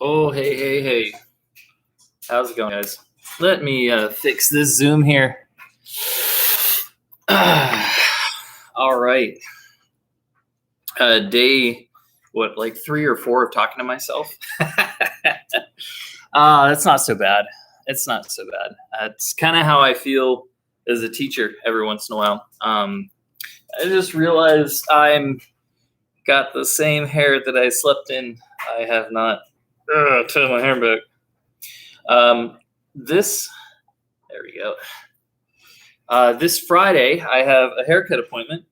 Oh, hey. How's it going, guys? Let me fix this Zoom here. All right. Day, like 3 or 4 of talking to myself? That's not so bad. It's not so bad. It's kind of how I feel as a teacher every once in a while. I just realized I'm got the same hair that I slept in. I have not turned my hair back. There we go. This Friday, I have a haircut appointment.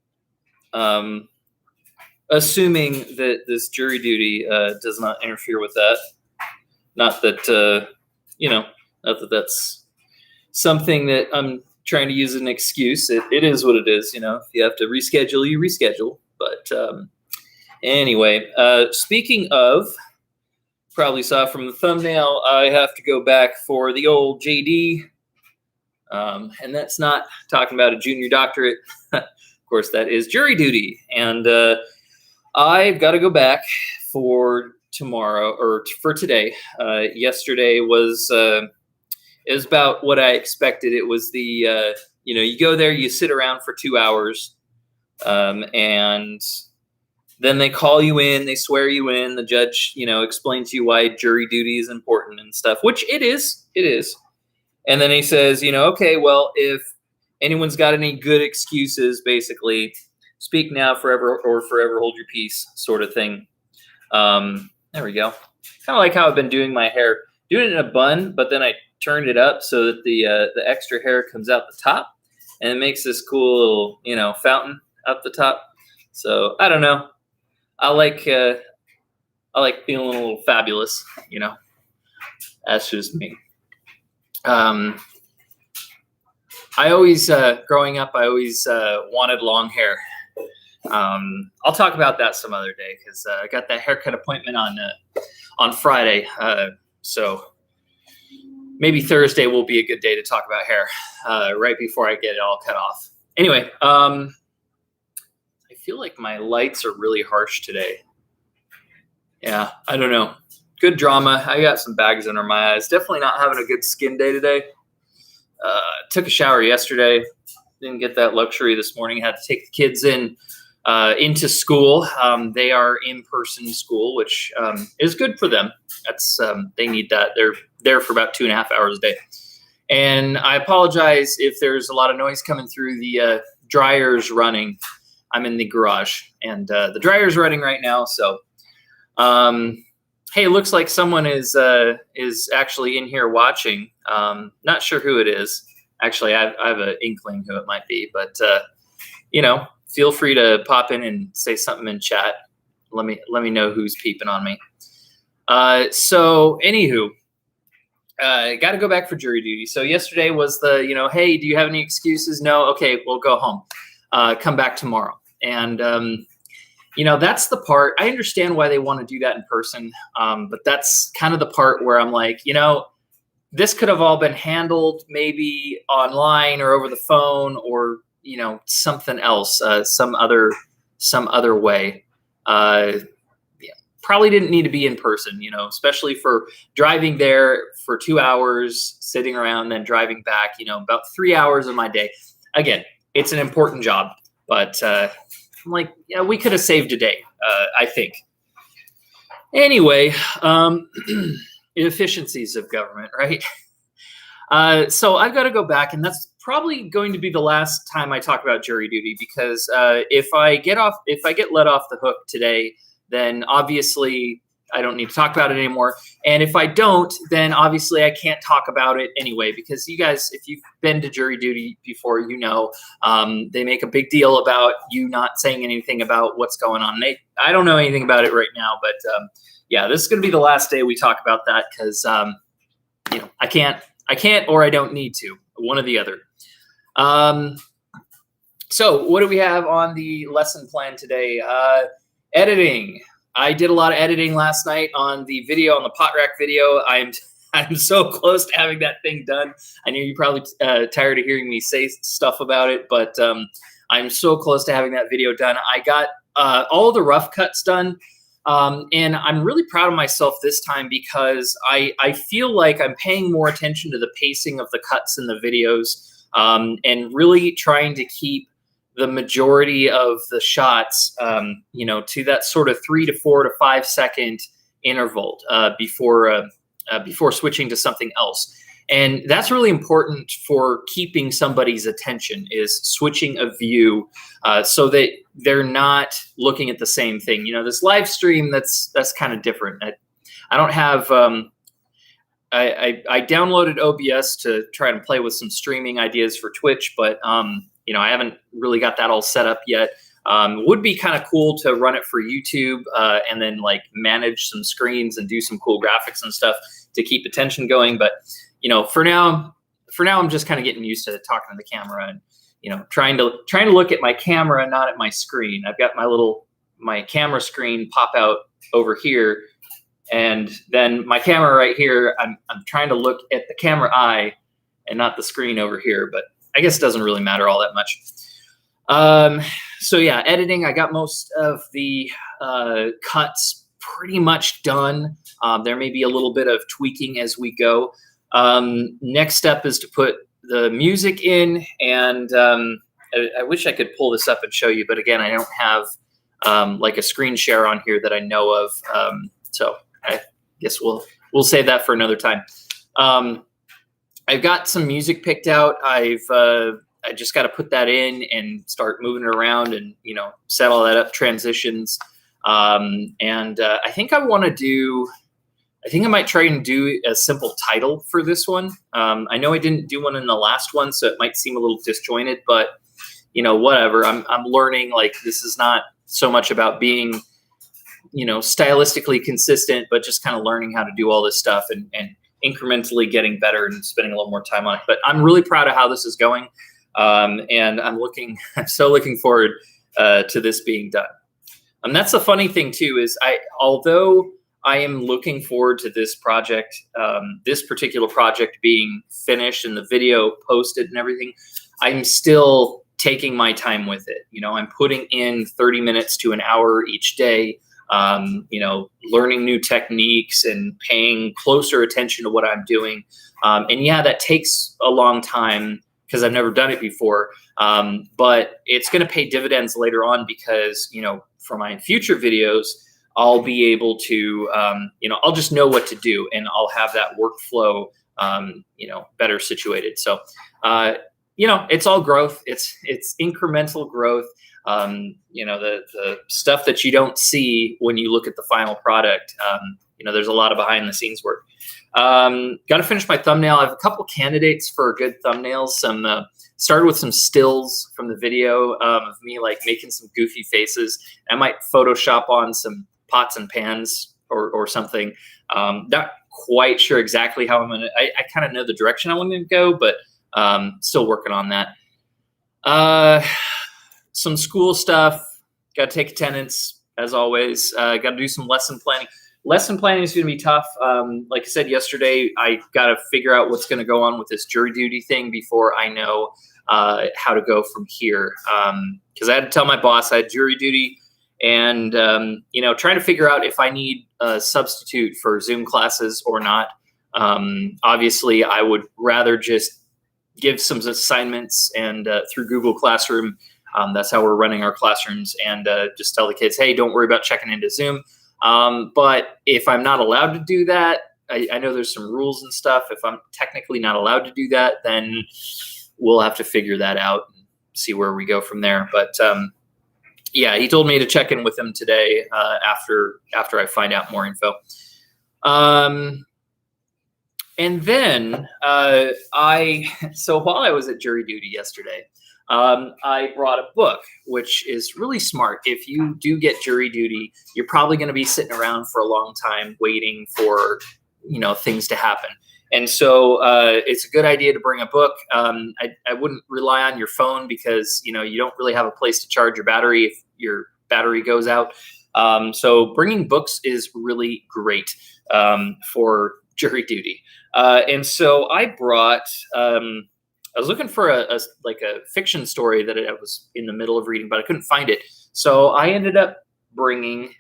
Assuming that this jury duty does not interfere with that. Not that, not that that's something that I'm trying to use as an excuse. It is what it is. If you have to reschedule, you reschedule. But anyway, speaking of, probably saw from the thumbnail, I have to go back for the old JD. And that's not talking about a junior doctorate. Of course, that is jury duty. And I've got to go back for tomorrow, or for today. Yesterday was about what I expected. It was the, you go there, you sit around for 2 hours, and then they call you in, they swear you in, the judge, explains to you why jury duty is important and stuff, which it is. And then he says, okay, well, if anyone's got any good excuses, basically, speak now, forever, or forever hold your peace, sort of thing. There we go. Kind of like how I've been doing my hair, doing it in a bun, but then I turned it up so that the extra hair comes out the top, and it makes this cool little, fountain up the top. So I don't know. I like feeling a little fabulous. That's just me. I always, growing up, I always wanted long hair. I'll talk about that some other day because I got that haircut appointment on Friday. So maybe Thursday will be a good day to talk about hair, right before I get it all cut off. Anyway, I feel like my lights are really harsh today. Yeah, I don't know. Good drama. I got some bags under my eyes. Definitely not having a good skin day today. Took a shower yesterday. Didn't get that luxury this morning. Had to take the kids into school. They are in-person school, which is good for them. That's they need that. They're there for about 2.5 hours a day. And I apologize if there's a lot of noise coming through. The dryer's running. I'm in the garage, and the dryer's running right now. So, hey, it looks like someone is actually in here watching. Not sure who it is. Actually, I have an inkling who it might be, but feel free to pop in and say something in chat. Let me know who's peeping on me. So anywho, got to go back for jury duty. So yesterday was the, hey, do you have any excuses? No. Okay, we'll go home. Come back tomorrow. And, that's the part. I understand why they want to do that in person. But that's kind of the part where I'm like, this could have all been handled maybe online or over the phone or, something else, some other way. Probably didn't need to be in person, especially for driving there for 2 hours, sitting around, then driving back, about 3 hours of my day. Again, it's an important job, but I'm like, we could have saved a day, I think. Anyway, inefficiencies of government, right? So I've got to go back, and that's probably going to be the last time I talk about jury duty, because if I get let off the hook today, then obviously I don't need to talk about it anymore. And if I don't, then obviously I can't talk about it anyway, because you guys, if you've been to jury duty before, they make a big deal about you not saying anything about what's going on. I don't know anything about it right now, but yeah, this is going to be the last day we talk about that, because I can't, or I don't need to, one or the other. So what do we have on the lesson plan today? Editing. I did a lot of editing last night on the video, on the pot rack video. I'm so close to having that thing done. I know you're probably tired of hearing me say stuff about it, but I'm so close to having that video done. I got all the rough cuts done. And I'm really proud of myself this time because I feel like I'm paying more attention to the pacing of the cuts in the videos, and really trying to keep the majority of the shots, to that sort of 3 to 4 to 5 second interval before switching to something else. And that's really important for keeping somebody's attention, is switching a view, so that they're not looking at the same thing. This live stream, that's kind of different. I don't have, I downloaded OBS to try and play with some streaming ideas for Twitch, but I haven't really got that all set up yet. Would be kind of cool to run it for YouTube, and then like manage some screens and do some cool graphics and stuff to keep attention going. But for now I'm just kind of getting used to talking to the camera and trying to look at my camera, not at my screen. I've got my camera screen pop out over here, and then my camera right here. I'm trying to look at the camera eye and not the screen over here, but I guess it doesn't really matter all that much. So yeah, editing, I got most of the cuts pretty much done. There may be a little bit of tweaking as we go. Next step is to put the music in, and I wish I could pull this up and show you, but again, I don't have like a screen share on here that I know of. So I guess we'll save that for another time. I've got some music picked out. I just got to put that in and start moving it around and, set all that up, transitions. And I think I might try and do a simple title for this one. I know I didn't do one in the last one, so it might seem a little disjointed, but whatever. I'm learning, like, this is not so much about being, stylistically consistent, but just kind of learning how to do all this stuff and incrementally getting better and spending a little more time on it. But I'm really proud of how this is going. And I'm so looking forward to this being done. And that's the funny thing too, is although I am looking forward to this project, this particular project being finished and the video posted and everything, I'm still taking my time with it. I'm putting in 30 minutes to an hour each day, learning new techniques and paying closer attention to what I'm doing. And yeah, that takes a long time because I've never done it before. But it's going to pay dividends later on because, for my future videos, I'll be able to, I'll just know what to do and I'll have that workflow, better situated. So, it's all growth. It's incremental growth. The stuff that you don't see when you look at the final product, there's a lot of behind the scenes work. Got to finish my thumbnail. I have a couple candidates for good thumbnails. Started with some stills from the video of me like making some goofy faces. I might Photoshop on some pots and pans or something. Not quite sure exactly how I kind of know the direction I want to go, but still working on that. Some school stuff. Got to take attendance as always. Got to do some lesson planning. Lesson planning is going to be tough. Like I said yesterday, I got to figure out what's going to go on with this jury duty thing before I know how to go from here. Because I had to tell my boss I had jury duty, and trying to figure out if I need a substitute for Zoom classes or not. Obviously, I would rather just give some assignments and through Google Classroom. That's how we're running our classrooms, and just tell the kids, hey, don't worry about checking into Zoom. But if I'm not allowed to do that, I know there's some rules and stuff. If I'm technically not allowed to do that, then we'll have to figure that out and see where we go from there. But yeah, he told me to check in with him today after I find out more info. And then so while I was at jury duty yesterday, I brought a book, which is really smart. If you do get jury duty, you're probably going to be sitting around for a long time waiting for, things to happen. And so it's a good idea to bring a book. I wouldn't rely on your phone because, you don't really have a place to charge your battery if your battery goes out. So bringing books is really great for jury duty. And so I brought... I was looking for a fiction story that I was in the middle of reading, but I couldn't find it. So I ended up bringing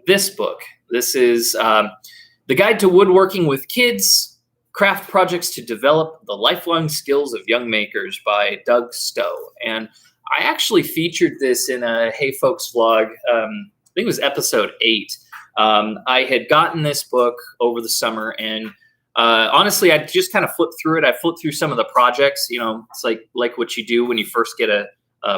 this book. This is The Guide to Woodworking with Kids, Craft Projects to Develop the Lifelong Skills of Young Makers by Doug Stowe. And I actually featured this in a Hey Folks vlog. I think it was episode 8. I had gotten this book over the summer, and honestly, I just kind of flipped through it. I flipped through some of the projects. It's like what you do when you first get a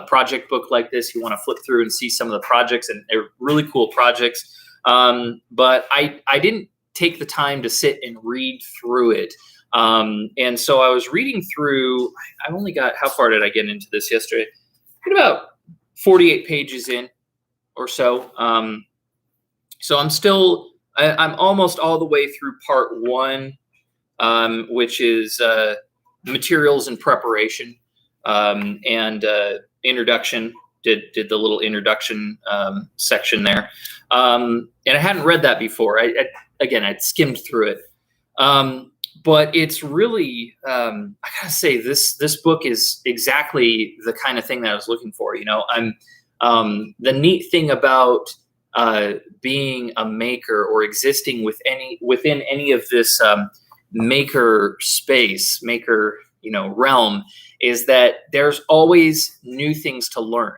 project book like this. You want to flip through and see some of the projects, and they're really cool projects. But I didn't take the time to sit and read through it. And so I was reading through, I only got, how far did I get into this yesterday? Get about 48 pages in or so. So I'm almost all the way through part 1, which is materials and preparation, and introduction. Did the little introduction section there, and I hadn't read that before. I'd skimmed through it, but it's really, I gotta say, this book is exactly the kind of thing that I was looking for. The neat thing about being a maker or existing within any of this maker space, maker realm, is that there's always new things to learn.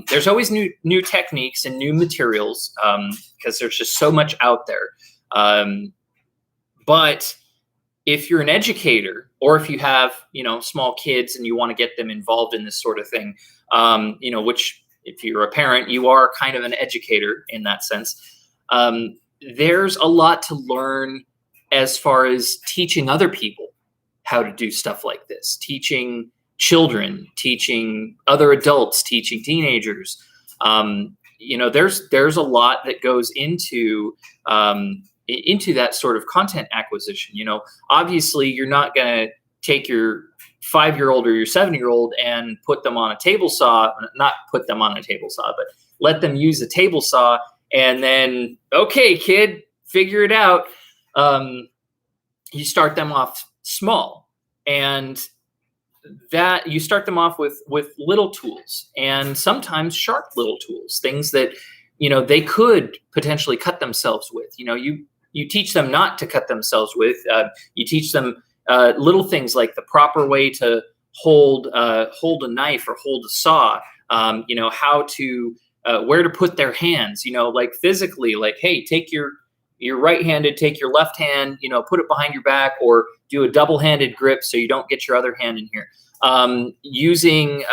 There's always new techniques and new materials, because there's just so much out there. But if you're an educator, or if you have small kids and you want to get them involved in this sort of thing, which, if you're a parent, you are kind of an educator in that sense. There's a lot to learn as far as teaching other people how to do stuff like this, teaching children, teaching other adults, teaching teenagers. There's a lot that goes into that sort of content acquisition. Obviously, you're not going to take your 5-year-old or your 7-year-old and put them on a table saw, not put them on a table saw, but let them use a table saw and then, okay, kid, figure it out. You start them off small, and that you start them off with little tools, and sometimes sharp little tools, things that, they could potentially cut themselves with. You teach them not to cut themselves with, you teach them little things like the proper way to hold a knife or hold a saw, how to, where to put their hands, like physically, like, hey, take your right-handed, take your left hand, put it behind your back, or do a double-handed grip so you don't get your other hand in here. Using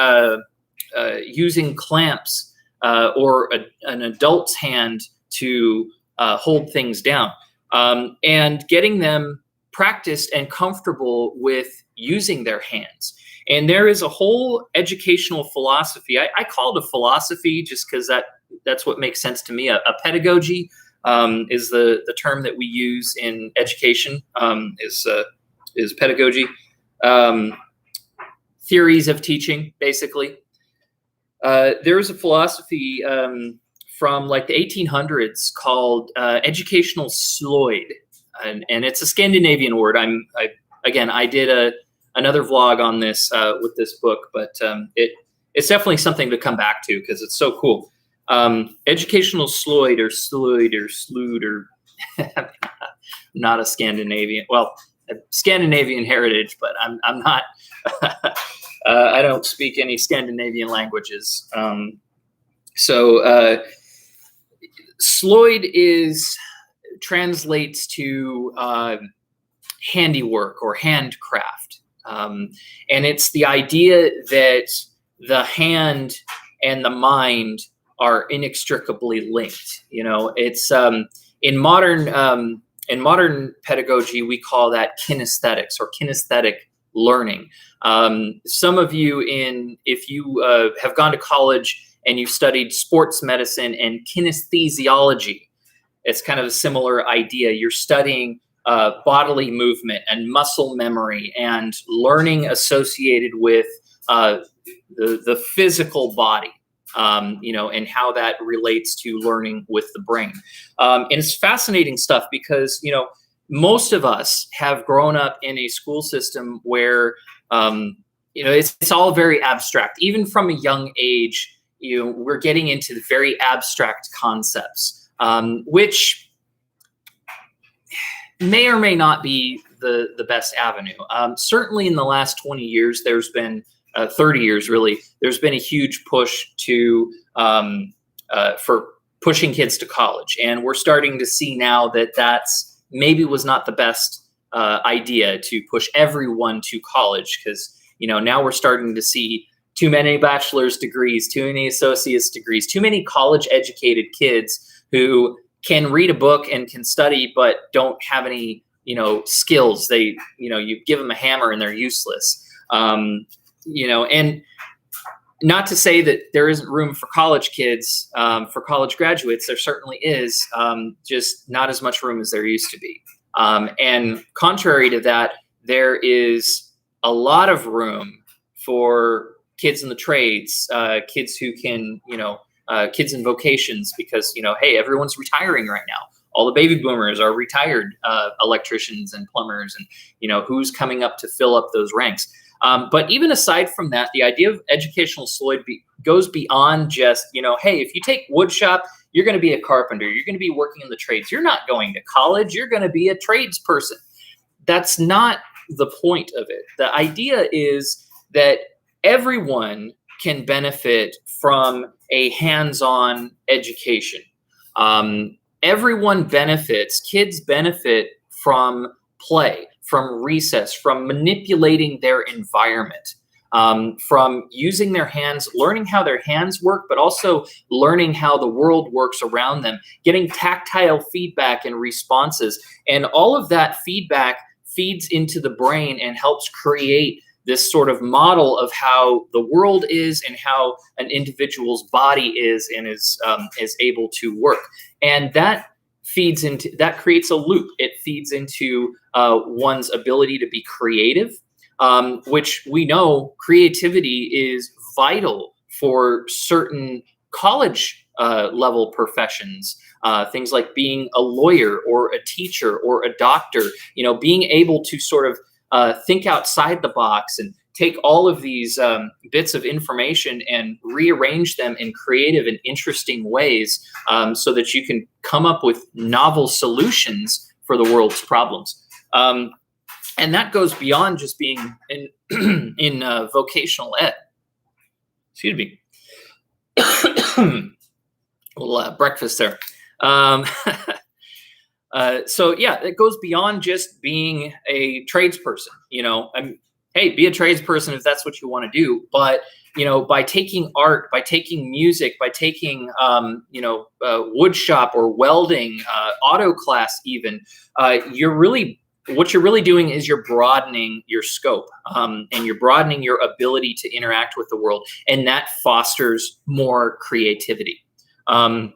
clamps or an adult's hand to hold things down, and getting them practiced and comfortable with using their hands. And there is a whole educational philosophy. I call it a philosophy just because that's what makes sense to me. A pedagogy is the term that we use in education, is pedagogy. Theories of teaching, basically. There is a philosophy from like the 1800s called Educational Sloyd. And it's a Scandinavian word. I did another vlog on this with this book, but it's definitely something to come back to because it's so cool. Educational Sloyd or Sloyd or Slood or not a Scandinavian. Well, a Scandinavian heritage, but I'm not. I don't speak any Scandinavian languages. So Sloyd translates to handiwork or handcraft. And it's the idea that the hand and the mind are inextricably linked. It's in modern pedagogy, we call that kinesthetics or kinesthetic learning. Some of you, if you have gone to college and you've studied sports medicine and kinesthesiology, it's kind of a similar idea. You're studying bodily movement and muscle memory and learning associated with the physical body, and how that relates to learning with the brain. And it's fascinating stuff because, most of us have grown up in a school system where, it's all very abstract. Even from a young age, we're getting into very abstract concepts. which may or may not be the best avenue. Certainly in the last 20 years, there's been 30 years really, there's been a huge push to for pushing kids to college. And we're starting to see now that that's maybe was not the best idea to push everyone to college, because now we're starting to see too many bachelor's degrees, too many associate's degrees, too many college educated kids who can read a book and can study, but don't have any, skills. They, you give them a hammer and they're useless. And not to say that there isn't room for college kids, for college graduates, there certainly is, just not as much room as there used to be. And contrary to that, there is a lot of room for kids in the trades, kids who can, kids in vocations, because, hey, everyone's retiring right now. All the baby boomers are retired electricians and plumbers, and, who's coming up to fill up those ranks. But even aside from that, the idea of educational Sloyd goes beyond just, hey, if you take wood shop, you're going to be a carpenter. You're going to be working in the trades. You're not going to college. You're going to be a tradesperson. That's not the point of it. The idea is that everyone can benefit from a hands-on education. Everyone benefits. Kids benefit from play, from recess, from manipulating their environment, from using their hands, learning how their hands work, but also learning how the world works around them, getting tactile feedback and responses. And all of that feedback feeds into the brain and helps create this sort of model of how the world is and how an individual's body is and is able to work. And that creates a loop. It feeds into one's ability to be creative, which we know creativity is vital for certain college level professions. Things like being a lawyer or a teacher or a doctor, being able to sort of think outside the box and take all of these bits of information and rearrange them in creative and interesting ways, so that you can come up with novel solutions for the world's problems. And that goes beyond just being in vocational ed. Excuse me. A little breakfast there. So yeah, it goes beyond just being a tradesperson. Hey, be a tradesperson if that's what you want to do. But by taking art, by taking music, by taking wood shop or welding, auto class, even, what you're really doing is you're broadening your scope, and you're broadening your ability to interact with the world, and that fosters more creativity. And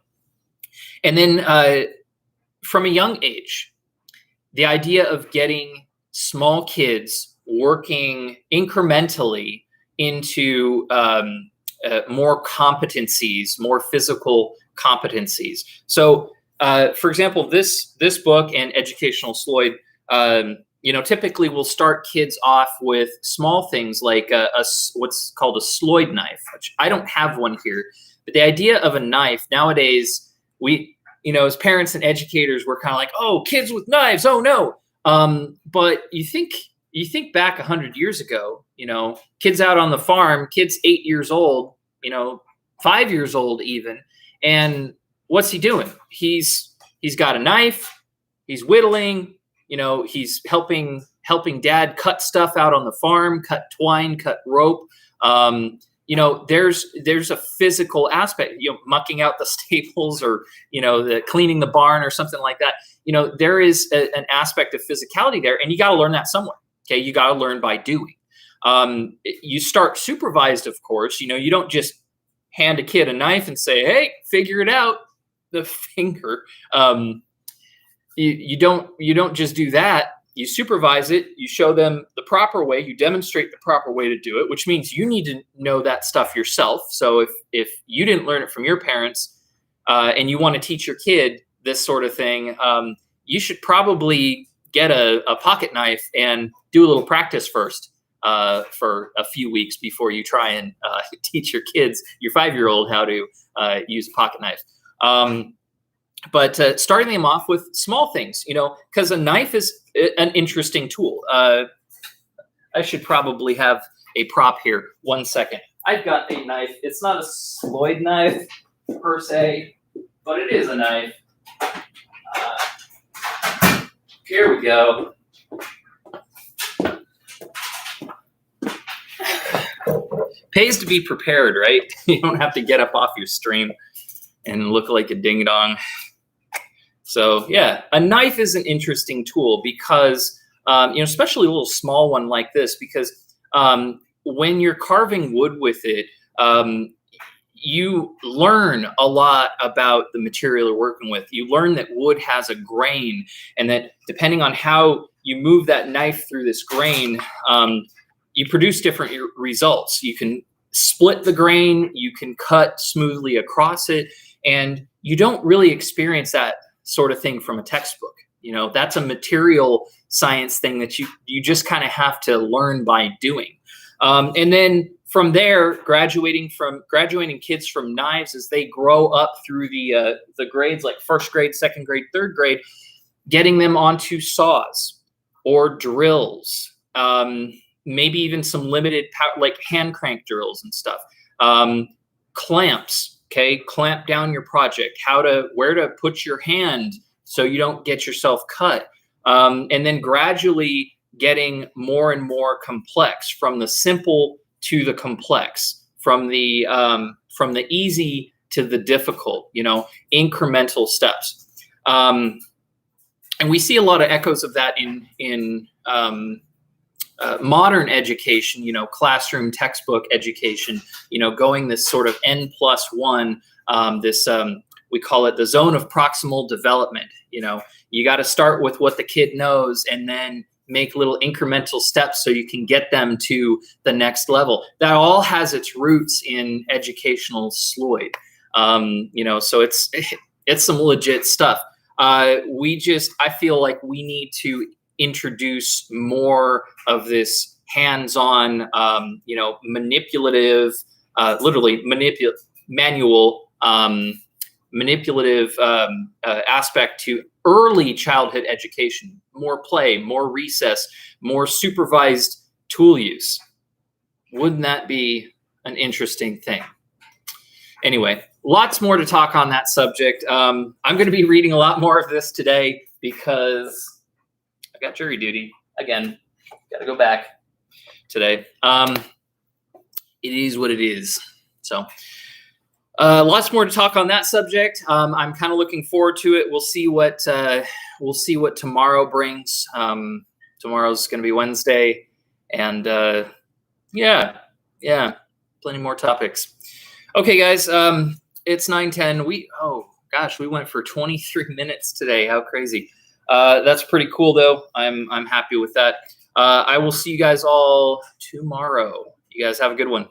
then from a young age, the idea of getting small kids working incrementally into more competencies, more physical competencies. So, for example, this book and Educational Sloyd, typically we'll start kids off with small things like what's called a Sloyd knife, which I don't have one here. But the idea of a knife nowadays, as parents and educators, we're kind of like, oh, kids with knives, oh no. But you think back 100 years ago, kids out on the farm, kids 8 years old, 5 years old even, and what's he doing? He's got a knife, he's whittling, he's helping dad cut stuff out on the farm, cut twine, cut rope. There's a physical aspect, mucking out the staples or, the cleaning the barn or something like that. There is an aspect of physicality there, and you got to learn that somewhere. Okay. You got to learn by doing. You start supervised, of course. You don't just hand a kid a knife and say, hey, figure it out. The finger. You don't just do that. You supervise it, you show them the proper way, you demonstrate the proper way to do it, which means you need to know that stuff yourself. So if you didn't learn it from your parents, and you want to teach your kid this sort of thing, you should probably get a pocket knife and do a little practice first, for a few weeks before you try and teach your 5-year-old how to use a pocket knife. But starting them off with small things, because a knife is an interesting tool. I should probably have a prop here. 1 second. I've got a knife. It's not a Sloyd knife per se, but it is a knife. Here we go. Pays to be prepared, right? You don't have to get up off your stream and look like a ding dong. So yeah, a knife is an interesting tool because, especially a little small one like this, because when you're carving wood with it, you learn a lot about the material you're working with. You learn that wood has a grain, and that depending on how you move that knife through this grain, you produce different results. You can split the grain, you can cut smoothly across it, and you don't really experience that sort of thing from a textbook. That's a material science thing that you just kind of have to learn by doing. And then from there, graduating kids from knives as they grow up through the grades, like first grade, second grade, third grade, getting them onto saws or drills, maybe even some limited power, like hand crank drills and stuff. Clamps, okay, clamp down your project. Where to put your hand so you don't get yourself cut, and then gradually getting more and more complex, from the simple to the complex, from the easy to the difficult, incremental steps. And we see a lot of echoes of that in modern education, classroom textbook education, going this sort of N+1, we call it the zone of proximal development. You got to start with what the kid knows and then make little incremental steps so you can get them to the next level. That all has its roots in educational Sloyd. So it's some legit stuff. I feel like we need to introduce more of this hands-on, manipulative, manual, manipulative aspect to early childhood education. More play, more recess, more supervised tool use. Wouldn't that be an interesting thing? Anyway, lots more to talk on that subject. I'm going to be reading a lot more of this today because I got jury duty again. Got to go back today. It is what it is. So lots more to talk on that subject. I'm kind of looking forward to it. We'll see what tomorrow brings. Tomorrow's going to be Wednesday, and yeah, plenty more topics. Okay, guys, it's 9:10. We went for 23 minutes today. How crazy! That's pretty cool, though. I'm happy with that. I will see you guys all tomorrow. You guys have a good one.